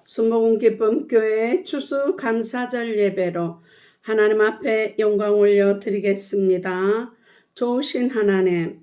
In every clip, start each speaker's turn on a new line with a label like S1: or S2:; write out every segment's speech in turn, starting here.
S1: 순복음 기쁨 교회 추수감사절 예배로 하나님 앞에 영광 올려 드리겠습니다. 좋으신 하나님,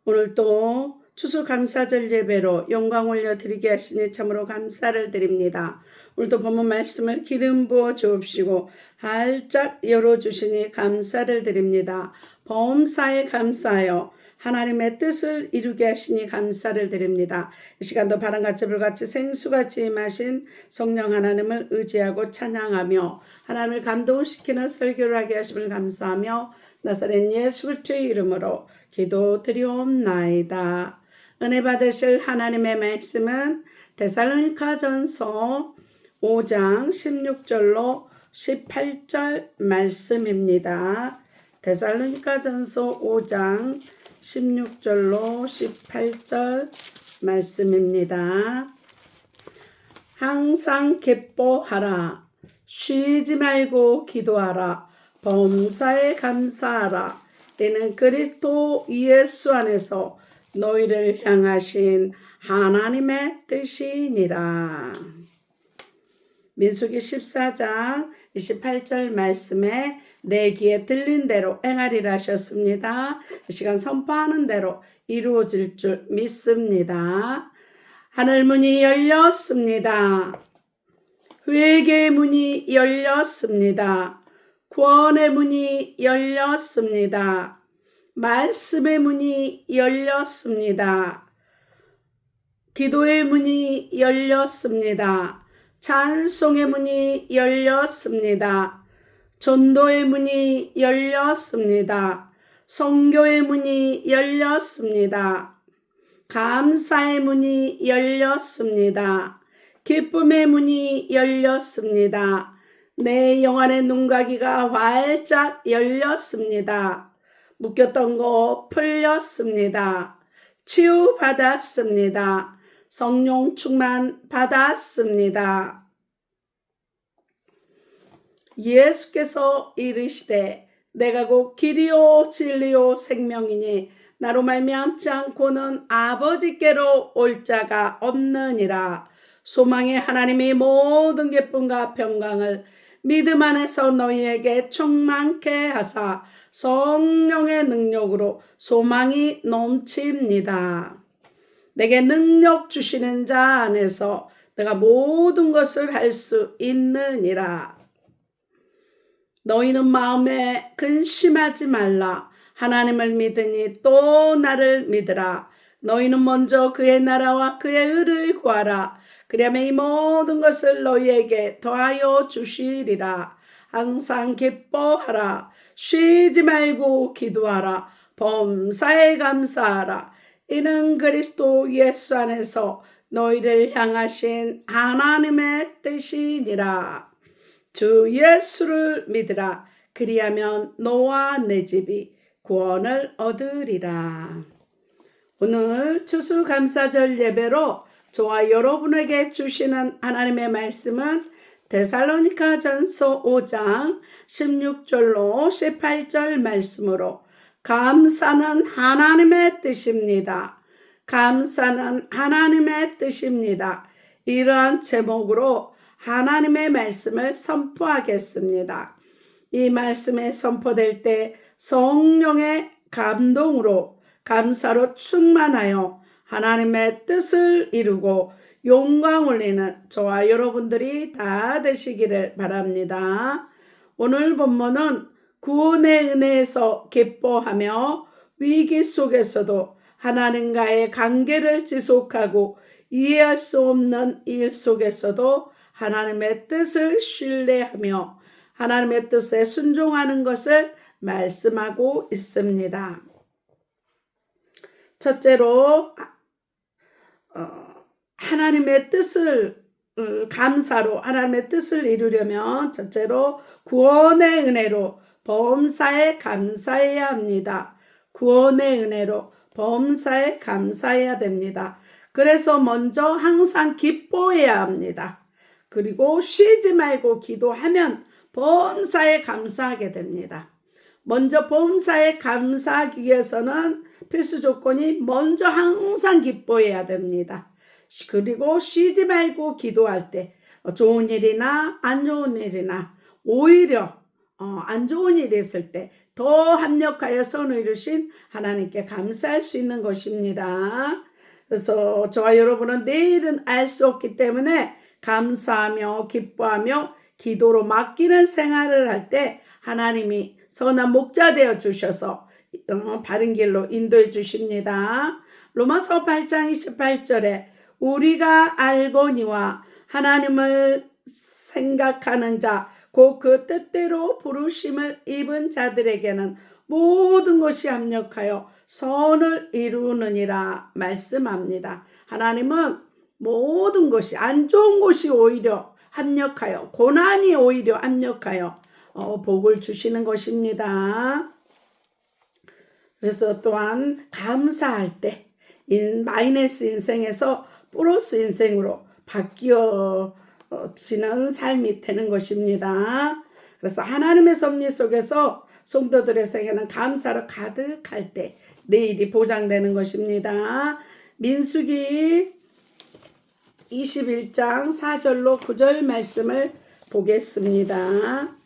S1: 오늘도 추수감사절 예배로 영광 올려 드리게 하시니 참으로 감사를 드립니다. 오늘도 본문 말씀을 기름 부어 주옵시고 활짝 열어주시니 감사를 드립니다. 범사에 감사하여 하나님의 뜻을 이루게 하시니 감사를 드립니다. 이 시간도 바람같이 불같이 생수같이 임하신 성령 하나님을 의지하고 찬양하며 하나님을 감동시키는 설교를 하게 하심을 감사하며 나사렛 예수 그리스도의 이름으로 기도드리옵나이다. 은혜 받으실 하나님의 말씀은 데살로니가전서 5장 16절로 18절 말씀입니다. 데살로니가전서 5장 16절로 18절 말씀입니다. 항상 기뻐하라. 쉬지 말고 기도하라. 범사에 감사하라. 이는 그리스도 예수 안에서 너희를 향하신 하나님의 뜻이니라. 민수기 14장 28절 말씀에 내 귀에 들린 대로 행하리라 하셨습니다. 이 시간 선포하는 대로 이루어질 줄 믿습니다. 하늘문이 열렸습니다. 회개의 문이 열렸습니다. 구원의 문이 열렸습니다. 말씀의 문이 열렸습니다. 기도의 문이 열렸습니다. 찬송의 문이 열렸습니다. 전도의 문이 열렸습니다. 선교의 문이 열렸습니다. 감사의 문이 열렸습니다. 기쁨의 문이 열렸습니다. 내 영안의 눈가기가 활짝 열렸습니다. 묶였던 거 풀렸습니다. 치유받았습니다. 성령 충만 받았습니다. 예수께서 이르시되 내가 곧 길이요 진리요 생명이니 나로 말미암지 않고는 아버지께로 올 자가 없느니라. 소망의 하나님이 모든 기쁨과 평강을 믿음 안에서 너희에게 충만케 하사 성령의 능력으로 소망이 넘칩니다. 내게 능력 주시는 자 안에서 내가 모든 것을 할 수 있느니라. 너희는 마음에 근심하지 말라. 하나님을 믿으니 또 나를 믿으라. 너희는 먼저 그의 나라와 그의 의를 구하라. 그리하면 이 모든 것을 너희에게 더하여 주시리라. 항상 기뻐하라. 쉬지 말고 기도하라. 범사에 감사하라. 이는 그리스도 예수 안에서 너희를 향하신 하나님의 뜻이니라. 주 예수를 믿으라. 그리하면 너와 내 집이 구원을 얻으리라. 오늘 추수감사절 예배로 저와 여러분에게 주시는 하나님의 말씀은 데살로니가전서 5장 16절로 18절 말씀으로 감사는 하나님의 뜻입니다. 감사는 하나님의 뜻입니다. 이러한 제목으로 하나님의 말씀을 선포하겠습니다. 이 말씀이 선포될 때 성령의 감동으로 감사로 충만하여 하나님의 뜻을 이루고 영광 올리는 저와 여러분들이 다 되시기를 바랍니다. 오늘 본문은 구원의 은혜에서 기뻐하며 위기 속에서도 하나님과의 관계를 지속하고 이해할 수 없는 일 속에서도 하나님의 뜻을 신뢰하며 하나님의 뜻에 순종하는 것을 말씀하고 있습니다. 첫째로 하나님의 뜻을 감사로 하나님의 뜻을 이루려면 첫째로 구원의 은혜로 범사에 감사해야 합니다. 구원의 은혜로 범사에 감사해야 됩니다. 그래서 먼저 항상 기뻐해야 합니다. 그리고 쉬지 말고 기도하면 범사에 감사하게 됩니다. 먼저 범사에 감사하기 위해서는 필수 조건이 먼저 항상 기뻐해야 됩니다. 그리고 쉬지 말고 기도할 때 좋은 일이나 안 좋은 일이나 오히려 안 좋은 일이 있을 때 더 합력하여 선을 이루신 하나님께 감사할 수 있는 것입니다. 그래서 저와 여러분은 내일은 알 수 없기 때문에 감사하며 기뻐하며 기도로 맡기는 생활을 할 때 하나님이 선한 목자 되어 주셔서 바른 길로 인도해 주십니다. 로마서 8장 28절에 우리가 알거니와 하나님을 생각하는 자 곧 그 뜻대로 부르심을 입은 자들에게는 모든 것이 합력하여 선을 이루느니라 말씀합니다. 하나님은 모든 것이 안 좋은 것이 오히려 합력하여 고난이 오히려 합력하여 복을 주시는 것입니다. 그래서 또한 감사할 때 마이너스 인생에서 플러스 인생으로 바뀌어지는 삶이 되는 것입니다. 그래서 하나님의 섭리 속에서 성도들의 생애는 감사로 가득할 때 내일이 보장되는 것입니다. 민수기 21장 4절로 9절 말씀을 보겠습니다.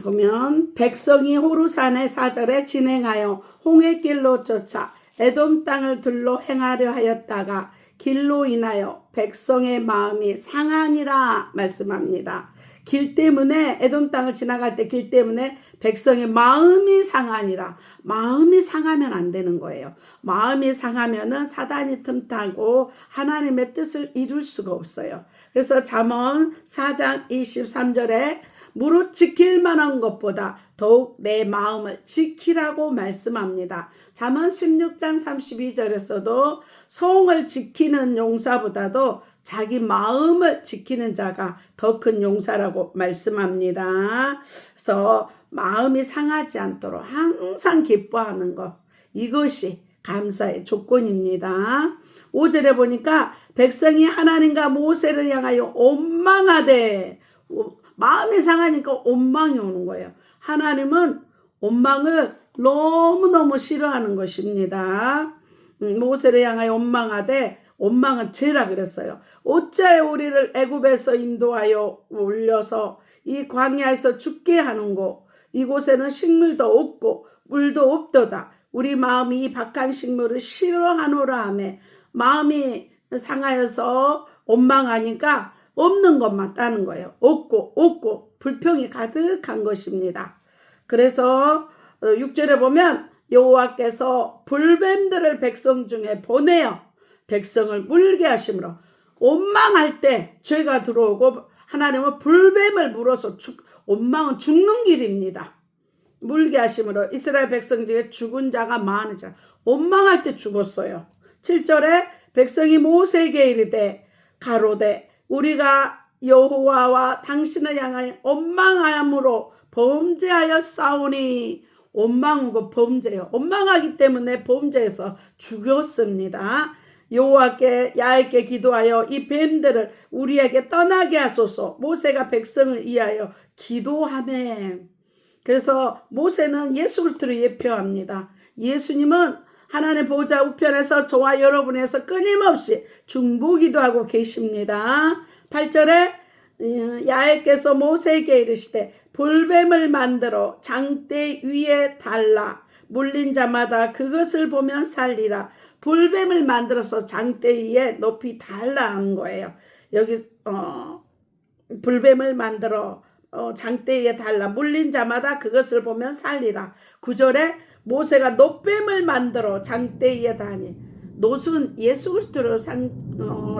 S1: 보면 백성이 호루산의 사절에 진행하여 홍해길로 쫓아 에돔 땅을 둘러 행하려 하였다가 길로 인하여 백성의 마음이 상하니라 말씀합니다. 길 때문에 에돔 땅을 지나갈 때 길 때문에 백성의 마음이 상하니라. 마음이 상하면 안 되는 거예요. 마음이 상하면은 사단이 틈타고 하나님의 뜻을 이룰 수가 없어요. 그래서 잠언 4장 23절에 무릇 지킬 만한 것보다 더욱 내 마음을 지키라고 말씀합니다. 잠언 16장 32절에서도 성을 지키는 용사보다도 자기 마음을 지키는 자가 더 큰 용사라고 말씀합니다. 그래서 마음이 상하지 않도록 항상 기뻐하는 것, 이것이 감사의 조건입니다. 5절에 보니까 백성이 하나님과 모세를 향하여 원망하되, 마음이 상하니까 원망이 오는 거예요. 하나님은 원망을 너무너무 싫어하는 것입니다. 모세를 향하여 원망하되, 원망은 죄라 그랬어요. 어찌하여 우리를 애굽에서 인도하여 올려서 이 광야에서 죽게 하는고, 이곳에는 식물도 없고 물도 없도다. 우리 마음이 이 박한 식물을 싫어하노라 하며, 마음이 상하여서 원망하니까 없는 것만 따는 거예요. 없고 불평이 가득한 것입니다. 그래서 6절에 보면 여호와께서 불뱀들을 백성 중에 보내어 백성을 물게 하심으로, 원망할 때 죄가 들어오고 하나님은 불뱀을 물어서 원망은 죽는 길입니다. 물게 하심으로 이스라엘 백성 중에 죽은 자가 많으자. 원망할 때 죽었어요. 7절에 백성이 모세에게 이르되 가로되 우리가 여호와와 당신을 향하여 원망함으로 범죄하여 싸우니. 원망하고 범죄요. 원망하기 때문에 범죄해서 죽였습니다. 여호와께 야훼께 기도하여 이 뱀들을 우리에게 떠나게 하소서. 모세가 백성을 위하여 기도하며, 그래서 모세는 예수 그리스도를 예표합니다. 예수님은 하나님의 보좌 우편에서 저와 여러분에서 끊임없이 중보기도 하고 계십니다. 8절에 야훼께서 모세에게 이르시되 불뱀을 만들어 장대 위에 달라 물린 자마다 그것을 보면 살리라. 불뱀을 만들어서 장대 위에 높이 달라는 거예요. 여기 불뱀을 만들어 장대 위에 달라 물린 자마다 그것을 보면 살리라. 9절에 모세가 놋뱀을 만들어 장대 위에 다니. 놋은 예수 그리스도를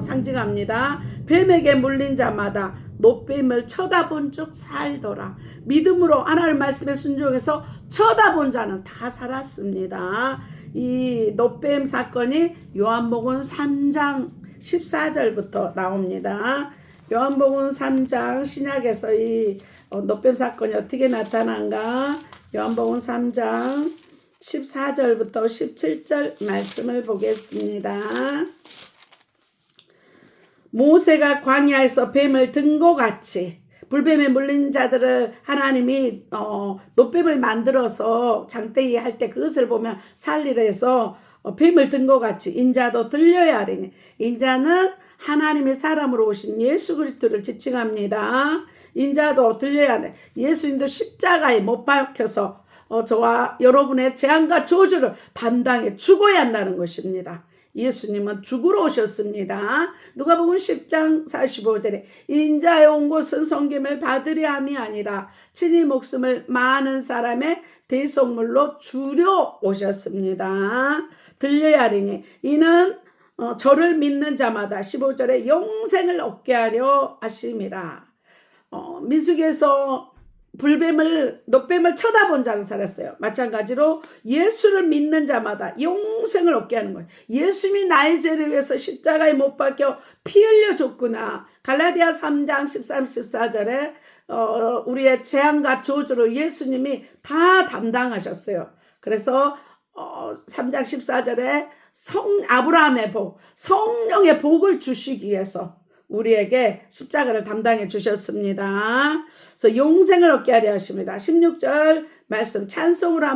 S1: 상징합니다. 뱀에게 물린 자마다 놋뱀을 쳐다본 즉 살더라. 믿음으로 하나님 말씀에 순종해서 쳐다본 자는 다 살았습니다. 이 놋뱀 사건이 요한복음 3장 14절부터 나옵니다. 요한복음 3장 신약에서 이 놋뱀 사건이 어떻게 나타난가? 요한복음 3장 14절부터 17절 말씀을 보겠습니다. 모세가 광야에서 뱀을 든 것 같이 불뱀에 물린 자들을 하나님이 놋뱀을 만들어서 장대기 할 때 그것을 보면 살리라 해서 뱀을 든 것 같이 인자도 들려야 하리니. 인자는 하나님의 사람으로 오신 예수 그리스도를 지칭합니다. 인자도 들려야 돼. 예수님도 십자가에 못 박혀서 저와 여러분의 재앙과 저주를 담당해 죽어야 한다는 것입니다. 예수님은 죽으러 오셨습니다. 누가복음 10장 45절에 인자에 온 곳은 섬김을 받으려 함이 아니라 친히 목숨을 많은 사람의 대속물로 주려 오셨습니다. 들려야 하리니 이는 저를 믿는 자마다 15절에 영생을 얻게 하려 하심이라. 민수기에서 노뱀을 쳐다본 자는 살았어요. 마찬가지로 예수를 믿는 자마다 영생을 얻게 하는 거예요. 예수님이 나의 죄를 위해서 십자가에 못 박혀 피 흘려줬구나. 갈라디아 3장 13, 14절에 우리의 재앙과 저주를 예수님이 다 담당하셨어요. 그래서 3장 14절에 아브라함의 복, 성령의 복을 주시기 위해서 우리에게 십자가를 담당해 주셨습니다. 그래서 용생을 얻게 하려 하십니다. 16절 말씀 찬송으로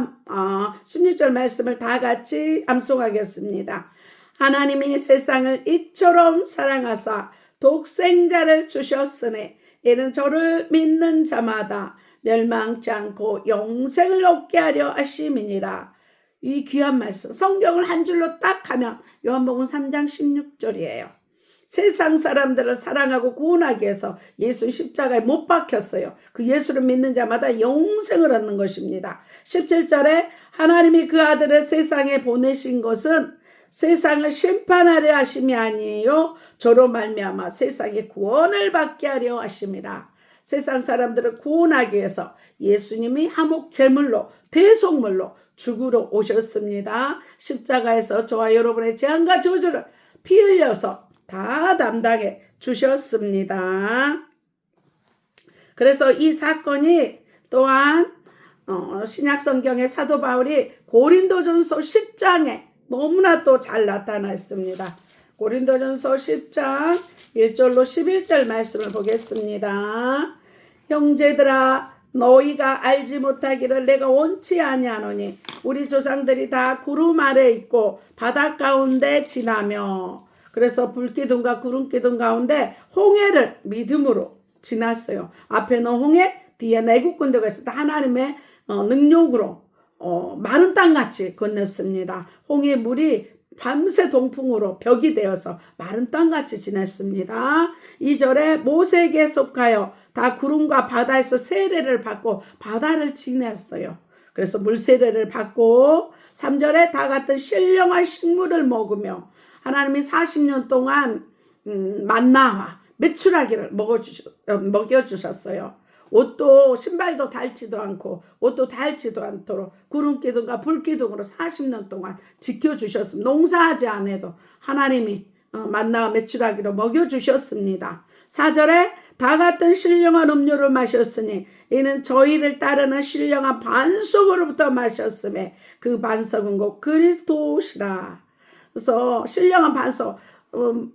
S1: 16절 말씀을 다 같이 암송하겠습니다. 하나님이 세상을 이처럼 사랑하사 독생자를 주셨으니 이는 저를 믿는 자마다 멸망치 않고 영생을 얻게 하려 하심이니라. 이 귀한 말씀, 성경을 한 줄로 딱 하면 요한복음 3장 16절이에요. 세상 사람들을 사랑하고 구원하기 위해서 예수 십자가에 못 박혔어요. 그 예수를 믿는 자마다 영생을 얻는 것입니다. 17절에 하나님이 그 아들을 세상에 보내신 것은 세상을 심판하려 하심이 아니에요. 저로 말미암아 세상의 구원을 받게 하려 하심이라. 세상 사람들을 구원하기 위해서 예수님이 화목 제물로 대속물로 죽으러 오셨습니다. 십자가에서 저와 여러분의 재앙과 저주를 피 흘려서 다 담당해 주셨습니다. 그래서 이 사건이 또한 신약 성경의 사도 바울이 고린도전서 10장에 너무나 또 잘 나타나 있습니다. 고린도전서 10장 1절로 11절 말씀을 보겠습니다. 형제들아 너희가 알지 못하기를 내가 원치 아니하노니 우리 조상들이 다 구름 아래 있고 바다 가운데 지나며, 그래서 불기둥과 구름기둥 가운데 홍해를 믿음으로 지났어요. 앞에는 홍해, 뒤에 내국 군대가 있었다. 하나님의 능력으로 마른 땅같이 건넜습니다. 홍해 물이 밤새 동풍으로 벽이 되어서 마른 땅같이 지냈습니다. 2절에 모세에게 속하여 다 구름과 바다에서 세례를 받고 바다를 지냈어요. 그래서 물세례를 받고 3절에 다 같은 신령한 식물을 먹으며 하나님이 40년 동안 만나와 메추라기를 먹여주셨어요. 옷도 신발도 닳지도 않고 옷도 닳지도 않도록 구름기둥과 불기둥으로 40년 동안 지켜주셨습니다. 농사하지 않아도 하나님이 만나와 메추라기로 먹여주셨습니다. 4절에 다 같은 신령한 음료를 마셨으니 이는 저희를 따르는 신령한 반석으로부터 마셨음에 그 반석은 곧 그리스도시라. 그래서 신령한 반석,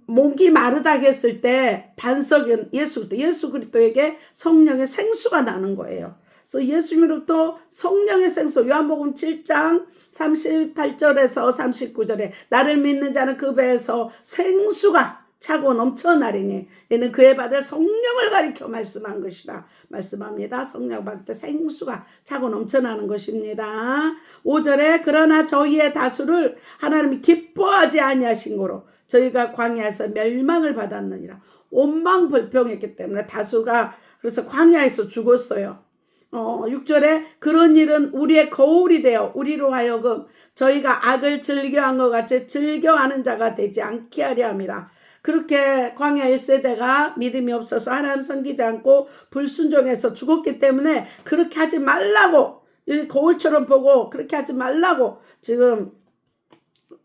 S1: 목이 마르다 했을 때 반석은 예수 그리스도에게 성령의 생수가 나는 거예요. 그래서 예수님으로부터 성령의 생수, 요한복음 7장 38절에서 39절에 나를 믿는 자는 그 배에서 생수가 차고 넘쳐나리니 이는 그에 받을 성령을 가리켜 말씀한 것이라 말씀합니다. 성령 받을 때 생수가 차고 넘쳐나는 것입니다. 5절에 그러나 저희의 다수를 하나님이 기뻐하지 아니하신 거로 저희가 광야에서 멸망을 받았느니라. 온망불평했기 때문에 다수가 그래서 광야에서 죽었어요. 6절에 그런 일은 우리의 거울이 되어 우리로 하여금 저희가 악을 즐겨한 것 같이 즐겨하는 자가 되지 않게 하려 함이라. 그렇게 광야 1세대가 믿음이 없어서 하나님 섬기지 않고 불순종해서 죽었기 때문에 그렇게 하지 말라고, 거울처럼 보고 그렇게 하지 말라고 지금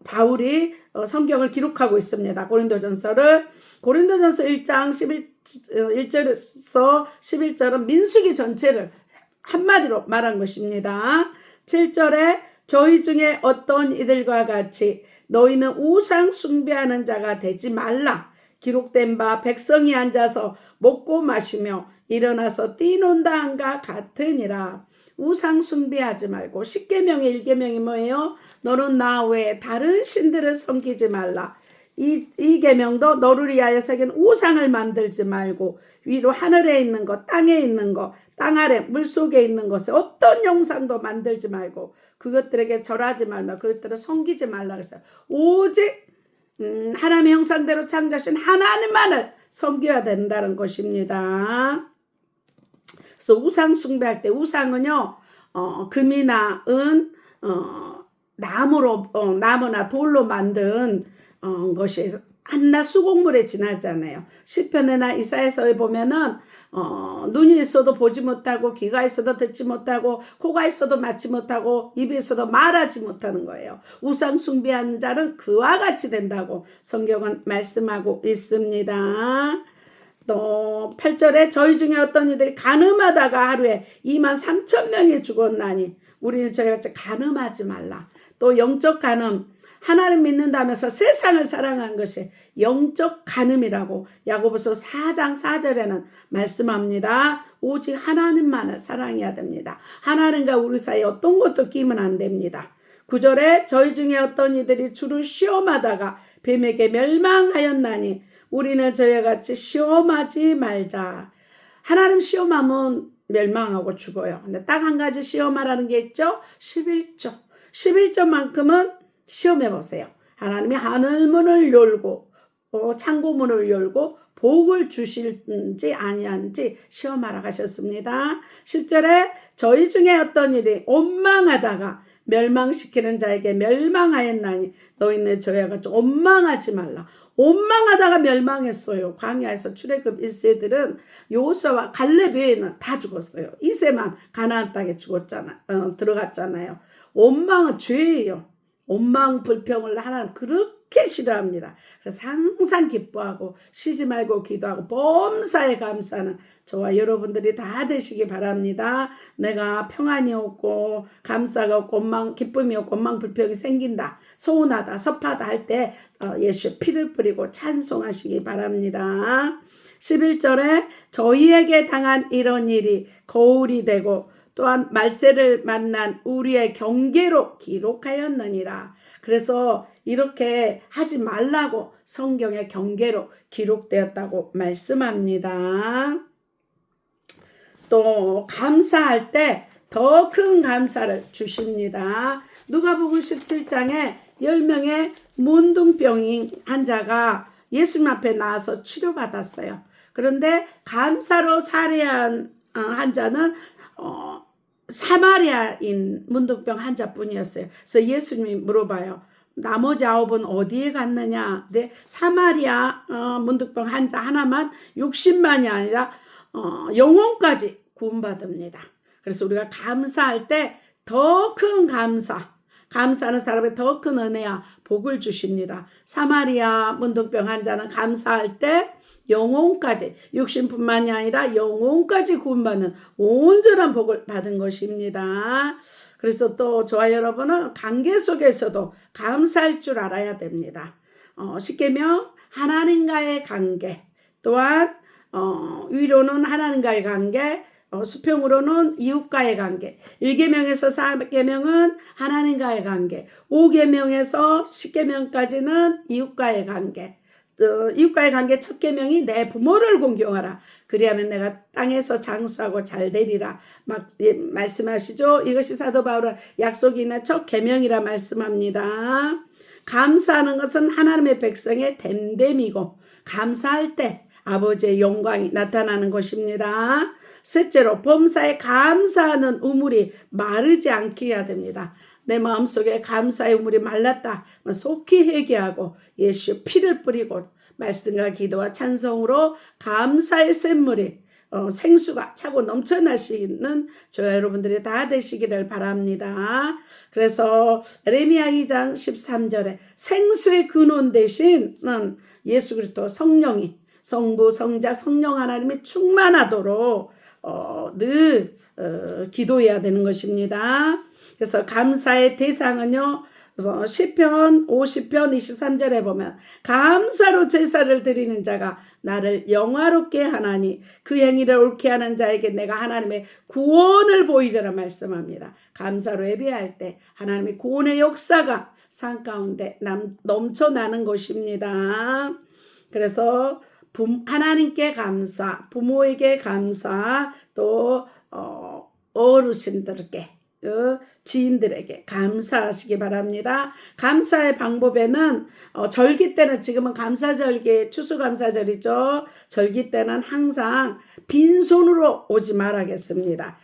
S1: 바울이 성경을 기록하고 있습니다. 고린도전서 1장 1절에서 11절은 민수기 전체를 한마디로 말한 것입니다. 7절에 저희 중에 어떤 이들과 같이 너희는 우상 숭배하는 자가 되지 말라. 기록된 바 백성이 앉아서 먹고 마시며 일어나서 뛰논다 한가 같으니라. 우상 숭배하지 말고 10계명의 1계명이 뭐예요? 너는 나 외에 다른 신들을 섬기지 말라. 이 계명도 너를 위하여 새긴 우상을 만들지 말고 위로 하늘에 있는 것, 땅에 있는 것, 땅 아래 물속에 있는 것에 어떤 형상도 만들지 말고 그것들에게 절하지 말며 그것들을 섬기지 말라 그랬어요. 오직 하나님의 형상대로 창조하신 하나님만을 섬겨야 된다는 것입니다. 그래서 우상 숭배할 때 우상은요 금이나 은, 나무나 돌로 만든 것이 한낱 수곡물에 지나지 않아요. 시편이나 이사야서에 보면은 눈이 있어도 보지 못하고 귀가 있어도 듣지 못하고 코가 있어도 맡지 못하고 입이 있어도 말하지 못하는 거예요. 우상 숭배한 자는 그와 같이 된다고 성경은 말씀하고 있습니다. 또 8절에 저희 중에 어떤 이들이 간음하다가 하루에 23,000명이 죽었나니 우리는 저희같이 간음하지 말라. 또 영적 간음, 하나님 믿는다면서 세상을 사랑한 것이 영적 간음이라고 야고보서 4장 4절에는 말씀합니다. 오직 하나님만을 사랑해야 됩니다. 하나님과 우리 사이에 어떤 것도 끼면 안 됩니다. 9절에 저희 중에 어떤 이들이 주를 시험하다가 뱀에게 멸망하였나니 우리는 저희와 같이 시험하지 말자. 하나님 시험하면 멸망하고 죽어요. 근데 딱 한 가지 시험하라는 게 있죠. 11조. 11조만큼은 시험해 보세요. 하나님이 하늘문을 열고 창고문을 열고 복을 주실지 아니한지 시험하라 하셨습니다. 10절에 저희 중에 어떤 일이 원망하다가 멸망시키는 자에게 멸망하였나니 너희는 저희와 같이 원망하지 말라. 원망하다가 멸망했어요. 광야에서 출애굽 1세들은 여호수아와 갈렙 외에는 다 죽었어요. 이세만 가나안 땅에 들어갔잖아요. 원망은 죄예요. 원망 불평을 하나님 그렇게 싫어합니다. 그래서 항상 기뻐하고 쉬지 말고 기도하고 범사에 감사하는 저와 여러분들이 다 되시기 바랍니다. 내가 평안이 없고 감사가 없고 기쁨이 없고 원망 불평이 생긴다. 소원하다 섭하다 할 때 예수의 피를 뿌리고 찬송하시기 바랍니다. 11절에 저희에게 당한 이런 일이 거울이 되고 또한 말세를 만난 우리의 경계로 기록하였느니라. 그래서 이렇게 하지 말라고 성경의 경계로 기록되었다고 말씀합니다. 또 감사할 때 더 큰 감사를 주십니다. 누가복음 17장에 10명의 문둥병인 환자가 예수님 앞에 나와서 치료받았어요. 그런데 감사로 살해한 환자는 사마리아인 문둥병 환자뿐이었어요. 그래서 예수님이 물어봐요. 나머지 9은 어디에 갔느냐? 네, 사마리아 문둥병 환자 하나만 60만이 아니라 영혼까지 구원받습니다. 그래서 우리가 감사할 때 더 큰 감사하는 사람의 더 큰 은혜와 복을 주십니다. 사마리아 문둥병 환자는 감사할 때 영혼까지 육신뿐만이 아니라 영혼까지 구원받는 온전한 복을 받은 것입니다. 그래서 또 저와 여러분은 관계 속에서도 감사할 줄 알아야 됩니다. 십계명 하나님과의 관계, 또한 위로는 하나님과의 관계, 수평으로는 이웃과의 관계, 1계명에서 4계명은 하나님과의 관계, 5계명에서 10계명까지는 이웃과의 관계, 이웃과의 관계 첫 계명이 내 부모를 공경하라. 그리하면 내가 땅에서 장수하고 잘 되리라. 말씀하시죠. 이것이 사도 바울의 약속이 있는 첫 계명이라 말씀합니다. 감사하는 것은 하나님의 백성의 됨됨이고 감사할 때 아버지의 영광이 나타나는 것입니다. 셋째로 범사에 감사하는 우물이 마르지 않게 해야 됩니다. 내 마음속에 감사의 우물이 말랐다. 속히 회개하고 예수의 피를 뿌리고 말씀과 기도와 찬송으로 감사의 샘물이 생수가 차고 넘쳐나시는 저와 여러분들이 다 되시기를 바랍니다. 그래서 에레미야 2장 13절에 생수의 근원 되시는 예수 그리스도 성령이 성부 성자 성령 하나님이 충만하도록 늘 기도해야 되는 것입니다. 그래서 감사의 대상은요. 그래서 시편 50편 23절에 보면 감사로 제사를 드리는 자가 나를 영화롭게 하나니 그 행위를 옳게 하는 자에게 내가 하나님의 구원을 보이리라 말씀합니다. 감사로 예배할 때 하나님의 구원의 역사가 산 가운데 넘쳐나는 곳입니다. 그래서 하나님께 감사, 부모에게 감사, 또 어르신들께, 지인들에게 감사하시기 바랍니다. 감사의 방법에는 절기 때는, 지금은 감사절기, 추수감사절이죠. 절기 때는 항상 빈손으로 오지 말아야겠습니다.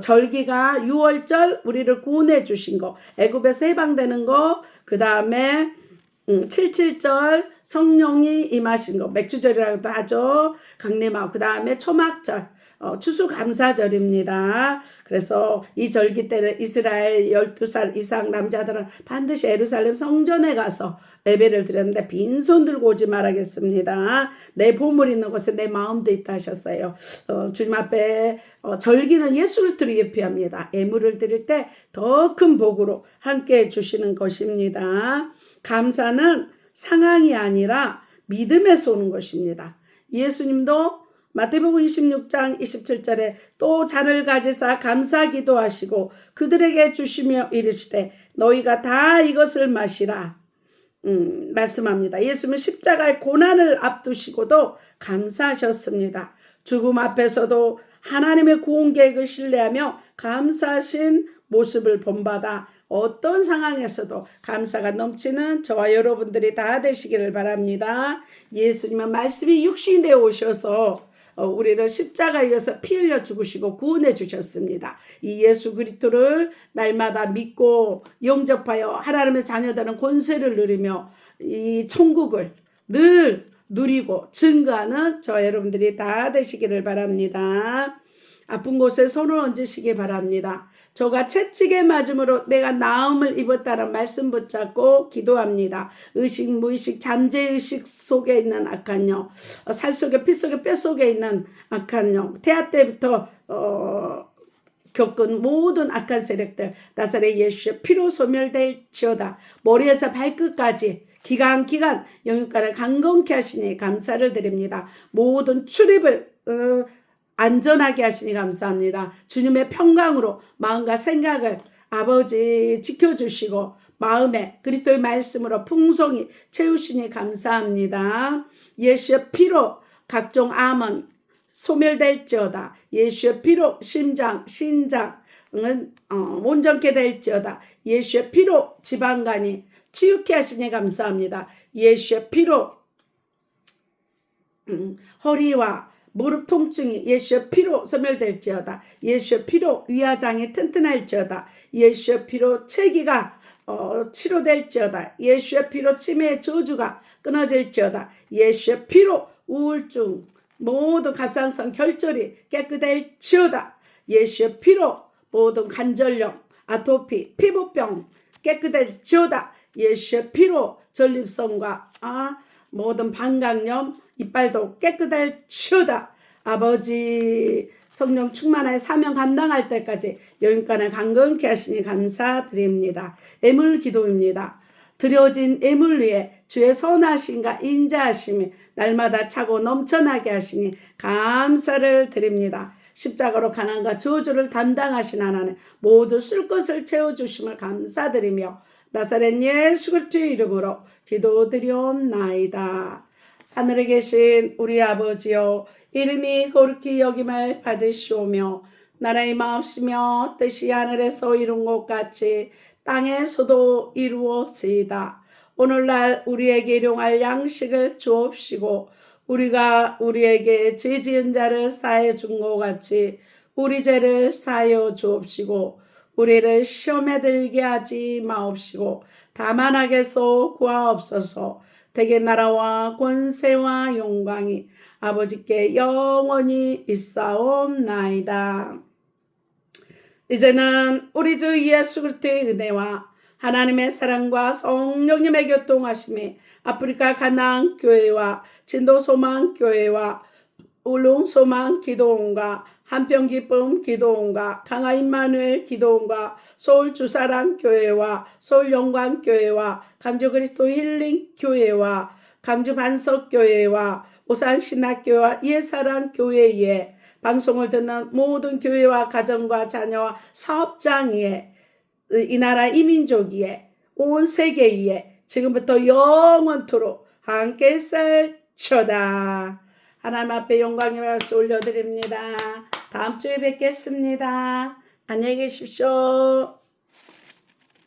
S1: 절기가 6월절 우리를 구원해 주신 거, 애굽에서 해방되는 거, 그 다음에 77절 성령이 임하신 거, 맥주절이라고도 하죠. 강림하고, 그 다음에 초막절, 추수감사절입니다. 그래서 이 절기 때는 이스라엘 12살 이상 남자들은 반드시 예루살렘 성전에 가서 예배를 드렸는데 빈손 들고 오지 말아야겠습니다. 내 보물 있는 곳에 내 마음도 있다 하셨어요. 주님 앞에 절기는 예수 그리스도를 예표합니다. 예물을 드릴 때 더 큰 복으로 함께 해주시는 것입니다. 감사는 상황이 아니라 믿음에서 오는 것입니다. 예수님도 마태복음 26장 27절에 또 잔을 가지사 감사 기도하시고 그들에게 주시며 이르시되 너희가 다 이것을 마시라 말씀합니다. 예수님은 십자가의 고난을 앞두시고도 감사하셨습니다. 죽음 앞에서도 하나님의 구원 계획을 신뢰하며 감사하신 모습을 본받아 어떤 상황에서도 감사가 넘치는 저와 여러분들이 다 되시기를 바랍니다. 예수님은 말씀이 육신이 되어 오셔서 우리를 십자가에 위해서 피 흘려 죽으시고 구원해 주셨습니다. 이 예수 그리스도를 날마다 믿고 영접하여 하나님의 자녀되는 권세를 누리며 이 천국을 늘 누리고 증거하는 저와 여러분들이 다 되시기를 바랍니다. 아픈 곳에 손을 얹으시기 바랍니다. 저가 채찍에 맞음으로 내가 나음을 입었다는 말씀 붙잡고 기도합니다. 의식, 무의식, 잠재의식 속에 있는 악한 영, 살 속에, 피 속에, 뼈 속에 있는 악한 영, 태아 때부터 겪은 모든 악한 세력들 나사렛 예수의 피로 소멸될지어다. 머리에서 발끝까지 기간 영육간을 강건케 하시니 감사를 드립니다. 모든 출입을 안전하게 하시니 감사합니다. 주님의 평강으로 마음과 생각을 아버지 지켜주시고 마음에 그리스도의 말씀으로 풍성히 채우시니 감사합니다. 예수의 피로 각종 암은 소멸될지어다. 예수의 피로 신장은 온전케 될지어다. 예수의 피로 지방간이 치유케 하시니 감사합니다. 예수의 피로 허리와 무릎 통증이 예수의 피로 소멸될지어다. 예수의 피로 위화장이 튼튼할지어다. 예수의 피로 체기가 치료될지어다. 예수의 피로 치매의 저주가 끊어질지어다. 예수의 피로 우울증 모든 갑상선 결절이 깨끗할지어다. 예수의 피로 모든 관절염 아토피 피부병 깨끗할지어다. 예수의 피로 전립선과 모든 방광염 이빨도 깨끗할지어다. 아버지 성령 충만하여 사명 감당할 때까지 영육간을 강건케 하시니 감사드립니다. 애물 기도입니다. 드려진 애물 위에 주의 선하심과 인자하심이 날마다 차고 넘쳐나게 하시니 감사를 드립니다. 십자가로 가난과 저주를 담당하신 하나님 모두 쓸 것을 채워주심을 감사드리며 나사렛 예수 그리스도의 이름으로 기도드리옵나이다. 하늘에 계신 우리 아버지여 이름이 거룩히 여김을 받으시오며 나라의 마옵시며 뜻이 하늘에서 이룬 것 같이 땅에서도 이루어지이다. 오늘날 우리에게 일용할 양식을 주옵시고 우리가 우리에게 죄 지은 자를 사해 준 것 같이 우리 죄를 사하여 주옵시고 우리를 시험에 들게 하지 마옵시고 다만 악에서 구하옵소서. 대개 나라와 권세와 영광이 아버지께 영원히 있사옵나이다. 이제는 우리 주 예수 그리스도의 은혜와 하나님의 사랑과 성령님의 교통하심이 아프리카 가나안 교회와 진도 소망 교회와 울릉 소망 기도원과 한평 기쁨 기도원과 강화 임마누엘 기도원과 서울 주사랑 교회와 서울 영광 교회와 강주 그리스도 힐링 교회와 강주 반석 교회와 오산 신학교와 예사랑 교회에 방송을 듣는 모든 교회와 가정과 자녀와 사업장 위에 이 나라 이민족 위에 온 세계 위에 지금부터 영원토록 함께 살쳐다. 하나님 앞에 영광의 박수 올려드립니다. 다음 주에 뵙겠습니다. 안녕히 계십시오.